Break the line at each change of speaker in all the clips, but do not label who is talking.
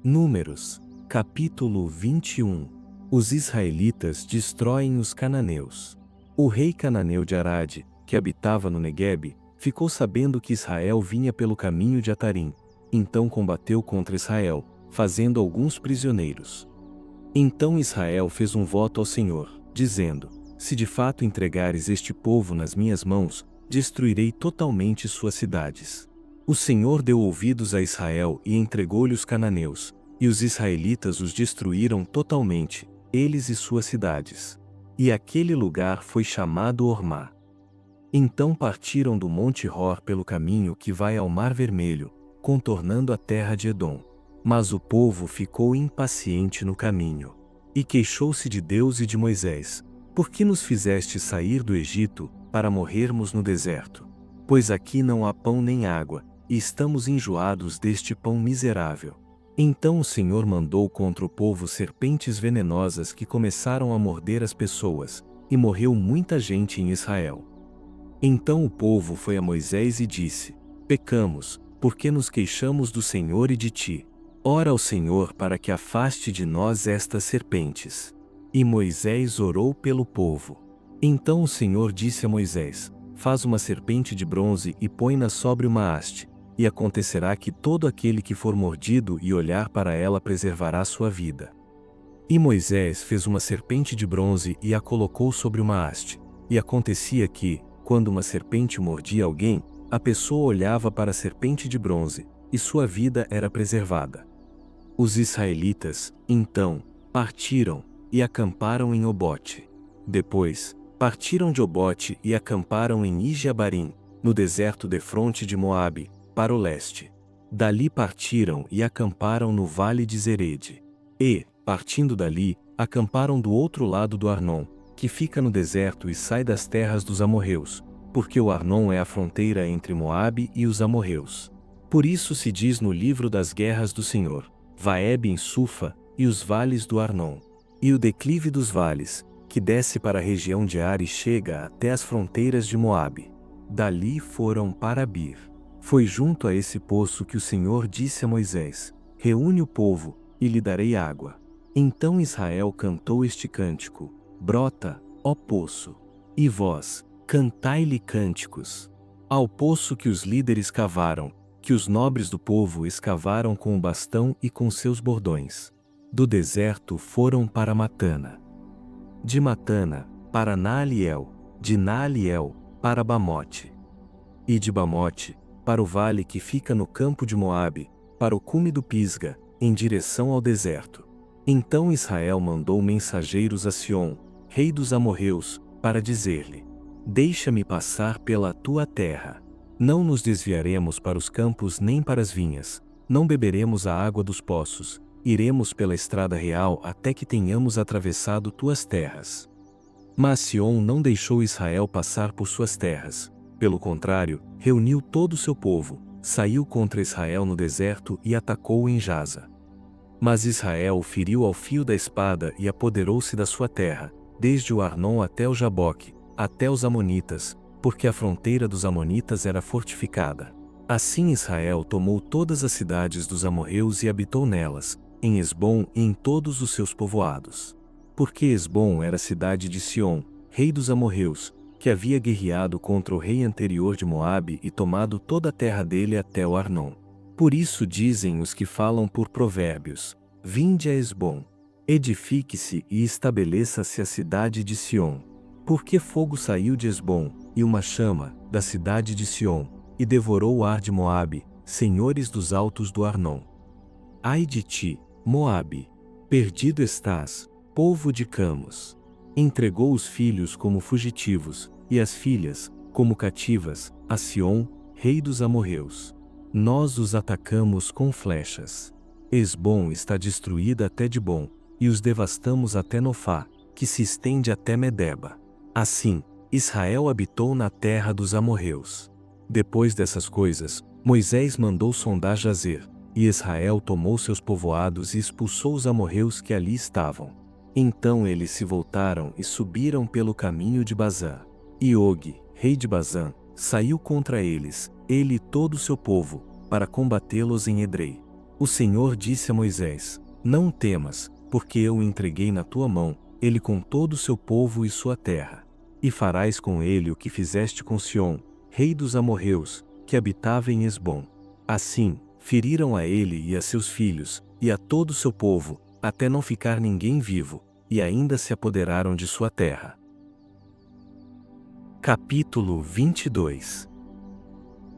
Números, capítulo 21. Os israelitas destroem os cananeus. O rei cananeu de Arade, que habitava no Neguebe, ficou sabendo que Israel vinha pelo caminho de Atarim. Então combateu contra Israel, fazendo alguns prisioneiros. Então Israel fez um voto ao Senhor, dizendo: se de fato entregares este povo nas minhas mãos, destruirei totalmente suas cidades. O Senhor deu ouvidos a Israel e entregou-lhe os cananeus, e os israelitas os destruíram totalmente, eles e suas cidades. E aquele lugar foi chamado Hormá. Então partiram do Monte Hor pelo caminho que vai ao Mar Vermelho, contornando a terra de Edom. Mas o povo ficou impaciente no caminho, e queixou-se de Deus e de Moisés: por que nos fizeste sair do Egito, para morrermos no deserto? Pois aqui não há pão nem água, e estamos enjoados deste pão miserável. Então o Senhor mandou contra o povo serpentes venenosas que começaram a morder as pessoas, e morreu muita gente em Israel. Então o povo foi a Moisés e disse: pecamos, porque nos queixamos do Senhor e de ti. Ora ao Senhor para que afaste de nós estas serpentes. E Moisés orou pelo povo. Então o Senhor disse a Moisés: faz uma serpente de bronze e põe-na sobre uma haste, e acontecerá que todo aquele que for mordido e olhar para ela preservará sua vida. E Moisés fez uma serpente de bronze e a colocou sobre uma haste. E acontecia que, quando uma serpente mordia alguém, a pessoa olhava para a serpente de bronze, e sua vida era preservada. Os israelitas, então, partiram, e acamparam em Obote. Depois, partiram de Obote e acamparam em Ijeabarim, no deserto defronte de Moabe, para o leste. Dali partiram e acamparam no vale de Zerede. E, partindo dali, acamparam do outro lado do Arnon, que fica no deserto e sai das terras dos amorreus, porque o Arnon é a fronteira entre Moabe e os amorreus. Por isso se diz no livro das guerras do Senhor: Vaeb em Sufa, e os vales do Arnon. E o declive dos vales, que desce para a região de Ar e chega até as fronteiras de Moabe. Dali foram para Bir. Foi junto a esse poço que o Senhor disse a Moisés: reúne o povo, e lhe darei água. Então Israel cantou este cântico: brota, ó poço. E vós, cantai-lhe cânticos. Ao poço que os líderes cavaram, que os nobres do povo escavaram com o bastão e com seus bordões. Do deserto foram para Matana. De Matana, para Naaliel. De Naaliel, para Bamote. E de Bamote, para o vale que fica no campo de Moabe, para o cume do Pisga, em direção ao deserto. Então Israel mandou mensageiros a Sion, rei dos amorreus, para dizer-lhe: deixa-me passar pela tua terra. Não nos desviaremos para os campos nem para as vinhas, não beberemos a água dos poços, iremos pela estrada real até que tenhamos atravessado tuas terras. Mas Sion não deixou Israel passar por suas terras. Pelo contrário, reuniu todo o seu povo, saiu contra Israel no deserto e atacou em Jaza. Mas Israel o feriu ao fio da espada e apoderou-se da sua terra, desde o Arnon até o Jaboque, até os amonitas, porque a fronteira dos amonitas era fortificada. Assim Israel tomou todas as cidades dos amorreus e habitou nelas, em Esbom e em todos os seus povoados. Porque Esbom era cidade de Sion, rei dos amorreus, que havia guerreado contra o rei anterior de Moabe e tomado toda a terra dele até o Arnon. Por isso dizem os que falam por provérbios: vinde a Esbom, edifique-se e estabeleça-se a cidade de Sion. Porque fogo saiu de Esbom, e uma chama, da cidade de Sion, e devorou o ar de Moabe, senhores dos altos do Arnon. Ai de ti, Moabe! Perdido estás, povo de Camos! Entregou os filhos como fugitivos, e as filhas, como cativas, a Sion, rei dos amorreus. Nós os atacamos com flechas. Esbom está destruída até Dibom, e os devastamos até Nofá, que se estende até Medeba. Assim, Israel habitou na terra dos amorreus. Depois dessas coisas, Moisés mandou sondar Jazer, e Israel tomou seus povoados e expulsou os amorreus que ali estavam. Então eles se voltaram e subiram pelo caminho de Bazã. E Og, rei de Bazã, saiu contra eles, ele e todo o seu povo, para combatê-los em Edrei. O Senhor disse a Moisés: Não temas, porque eu o entreguei na tua mão, ele com todo o seu povo e sua terra. E farás com ele o que fizeste com Siom, rei dos amorreus, que habitava em Hesbom. Assim, feriram a ele e a seus filhos, e a todo o seu povo, até não ficar ninguém vivo, e ainda se apoderaram de sua terra. Capítulo 22.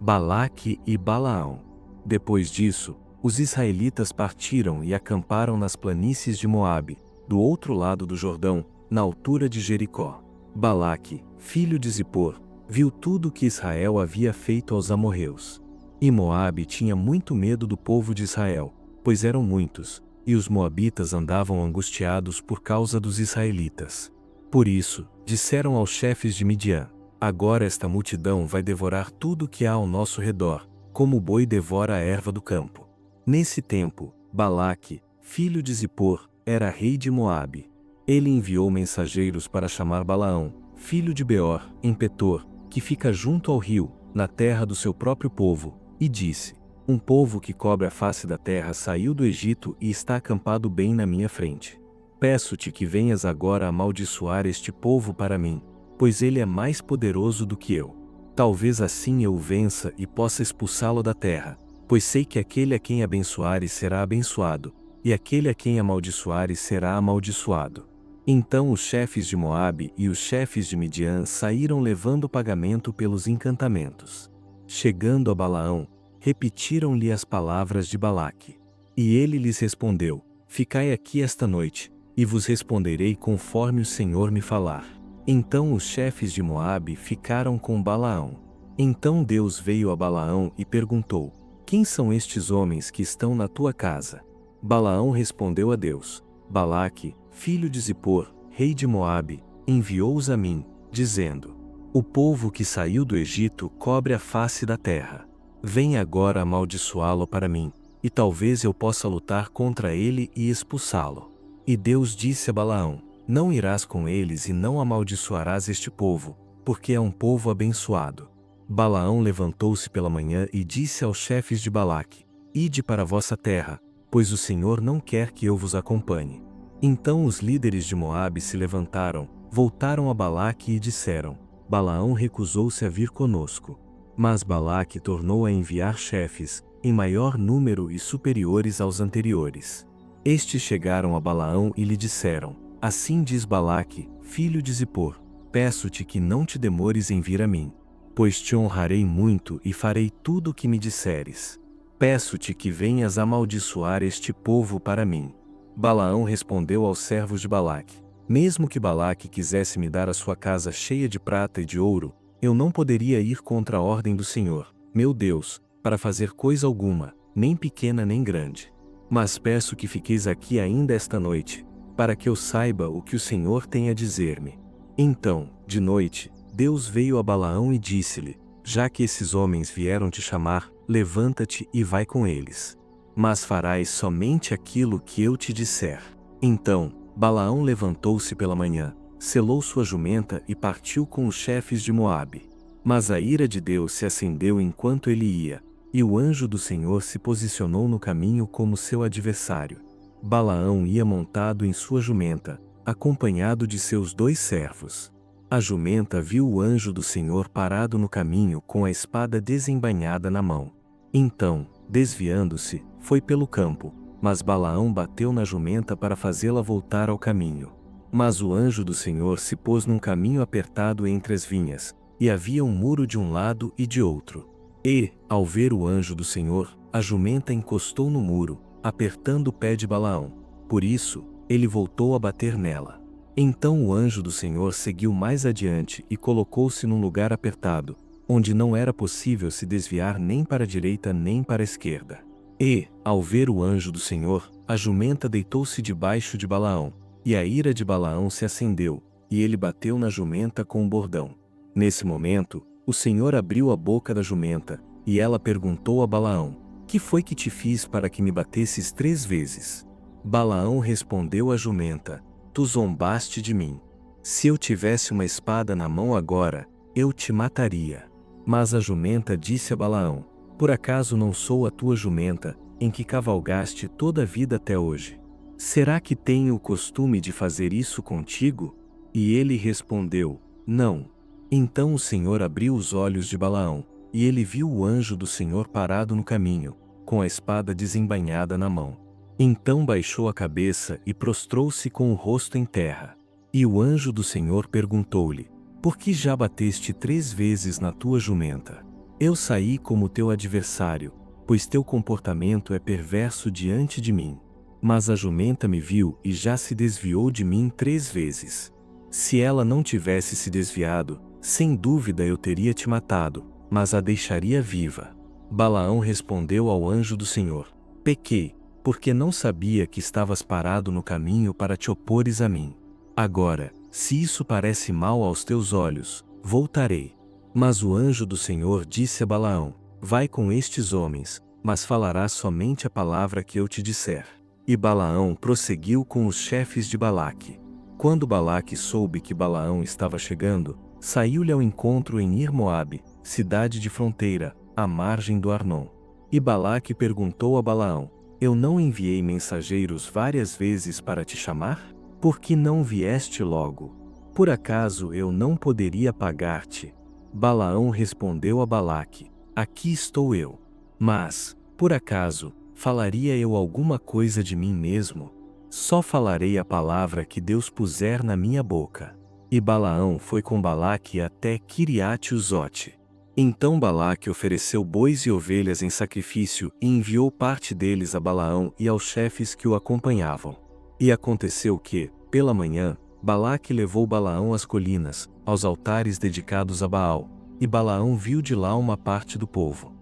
Balaque e Balaão. Depois disso, os israelitas partiram e acamparam nas planícies de Moabe, do outro lado do Jordão, na altura de Jericó. Balaque, filho de Zippor, viu tudo o que Israel havia feito aos amorreus. E Moabe tinha muito medo do povo de Israel, pois eram muitos, e os moabitas andavam angustiados por causa dos israelitas. Por isso, disseram aos chefes de Midian: Agora esta multidão vai devorar tudo o que há ao nosso redor, como o boi devora a erva do campo. Nesse tempo, Balaque, filho de Zippor, era rei de Moabe. Ele enviou mensageiros para chamar Balaão, filho de Beor, em Petor, que fica junto ao rio, na terra do seu próprio povo, e disse: Um povo que cobre a face da terra saiu do Egito e está acampado bem na minha frente. Peço-te que venhas agora amaldiçoar este povo para mim, pois ele é mais poderoso do que eu. Talvez assim eu o vença e possa expulsá-lo da terra, pois sei que aquele a quem abençoares será abençoado, e aquele a quem amaldiçoares será amaldiçoado. Então os chefes de Moabe e os chefes de Midian saíram levando pagamento pelos encantamentos. Chegando a Balaão, repetiram-lhe as palavras de Balaque. E ele lhes respondeu: Ficai aqui esta noite, e vos responderei conforme o Senhor me falar. Então os chefes de Moabe ficaram com Balaão. Então Deus veio a Balaão e perguntou: Quem são estes homens que estão na tua casa? Balaão respondeu a Deus: Balaque, filho de Zippor, rei de Moabe, enviou-os a mim, dizendo: O povo que saiu do Egito cobre a face da terra. Vem agora amaldiçoá-lo para mim, e talvez eu possa lutar contra ele e expulsá-lo. E Deus disse a Balaão: Não irás com eles e não amaldiçoarás este povo, porque é um povo abençoado. Balaão levantou-se pela manhã e disse aos chefes de Balaque: Ide para a vossa terra, pois o Senhor não quer que eu vos acompanhe. Então os líderes de Moabe se levantaram, voltaram a Balaque e disseram: Balaão recusou-se a vir conosco. Mas Balaque tornou a enviar chefes, em maior número e superiores aos anteriores. Estes chegaram a Balaão e lhe disseram: Assim diz Balaque, filho de Zippor: Peço-te que não te demores em vir a mim, pois te honrarei muito e farei tudo o que me disseres. Peço-te que venhas amaldiçoar este povo para mim. Balaão respondeu aos servos de Balaque: Mesmo que Balaque quisesse me dar a sua casa cheia de prata e de ouro, eu não poderia ir contra a ordem do Senhor, meu Deus, para fazer coisa alguma, nem pequena nem grande. Mas peço que fiqueis aqui ainda esta noite, para que eu saiba o que o Senhor tem a dizer-me. Então, de noite, Deus veio a Balaão e disse-lhe: Já que esses homens vieram te chamar, levanta-te e vai com eles. Mas farás somente aquilo que eu te disser. Então, Balaão levantou-se pela manhã, selou sua jumenta e partiu com os chefes de Moabe. Mas a ira de Deus se acendeu enquanto ele ia, e o anjo do Senhor se posicionou no caminho como seu adversário. Balaão ia montado em sua jumenta, acompanhado de seus 2 servos. A jumenta viu o anjo do Senhor parado no caminho com a espada desembainhada na mão. Então, desviando-se, foi pelo campo, mas Balaão bateu na jumenta para fazê-la voltar ao caminho. Mas o anjo do Senhor se pôs num caminho apertado entre as vinhas, e havia um muro de um lado e de outro. E, ao ver o anjo do Senhor, a jumenta encostou no muro, apertando o pé de Balaão. Por isso, ele voltou a bater nela. Então o anjo do Senhor seguiu mais adiante e colocou-se num lugar apertado, onde não era possível se desviar nem para a direita nem para a esquerda. E, ao ver o anjo do Senhor, a jumenta deitou-se debaixo de Balaão, e a ira de Balaão se acendeu, e ele bateu na jumenta com um bordão. Nesse momento, o Senhor abriu a boca da jumenta, e ela perguntou a Balaão: Que foi que te fiz para que me batesses 3 vezes? Balaão respondeu à jumenta: Tu zombaste de mim. Se eu tivesse uma espada na mão agora, eu te mataria. Mas a jumenta disse a Balaão: Por acaso não sou a tua jumenta, em que cavalgaste toda a vida até hoje? Será que tenho o costume de fazer isso contigo? E ele respondeu: Não. Então o Senhor abriu os olhos de Balaão, e ele viu o anjo do Senhor parado no caminho, com a espada desembainhada na mão. Então baixou a cabeça e prostrou-se com o rosto em terra. E o anjo do Senhor perguntou-lhe: Por que já bateste 3 vezes na tua jumenta? Eu saí como teu adversário, pois teu comportamento é perverso diante de mim. Mas a jumenta me viu e já se desviou de mim 3 vezes. Se ela não tivesse se desviado, sem dúvida eu teria te matado, mas a deixaria viva. Balaão respondeu ao anjo do Senhor: Pequei, porque não sabia que estavas parado no caminho para te opores a mim. Agora, se isso parece mal aos teus olhos, voltarei. Mas o anjo do Senhor disse a Balaão: Vai com estes homens, mas falarás somente a palavra que eu te disser. E Balaão prosseguiu com os chefes de Balaque. Quando Balaque soube que Balaão estava chegando, saiu-lhe ao encontro em Ir-Moabe, cidade de fronteira, à margem do Arnon. E Balaque perguntou a Balaão: Eu não enviei mensageiros várias vezes para te chamar? Por que não vieste logo? Por acaso eu não poderia pagar-te? Balaão respondeu a Balaque: Aqui estou eu. Mas, por acaso, falaria eu alguma coisa de mim mesmo? Só falarei a palavra que Deus puser na minha boca. E Balaão foi com Balaque até Quiriate-Uzote. Então Balaque ofereceu bois e ovelhas em sacrifício e enviou parte deles a Balaão e aos chefes que o acompanhavam. E aconteceu que, pela manhã, Balaque levou Balaão às colinas, aos altares dedicados a Baal, e Balaão viu de lá uma parte do povo.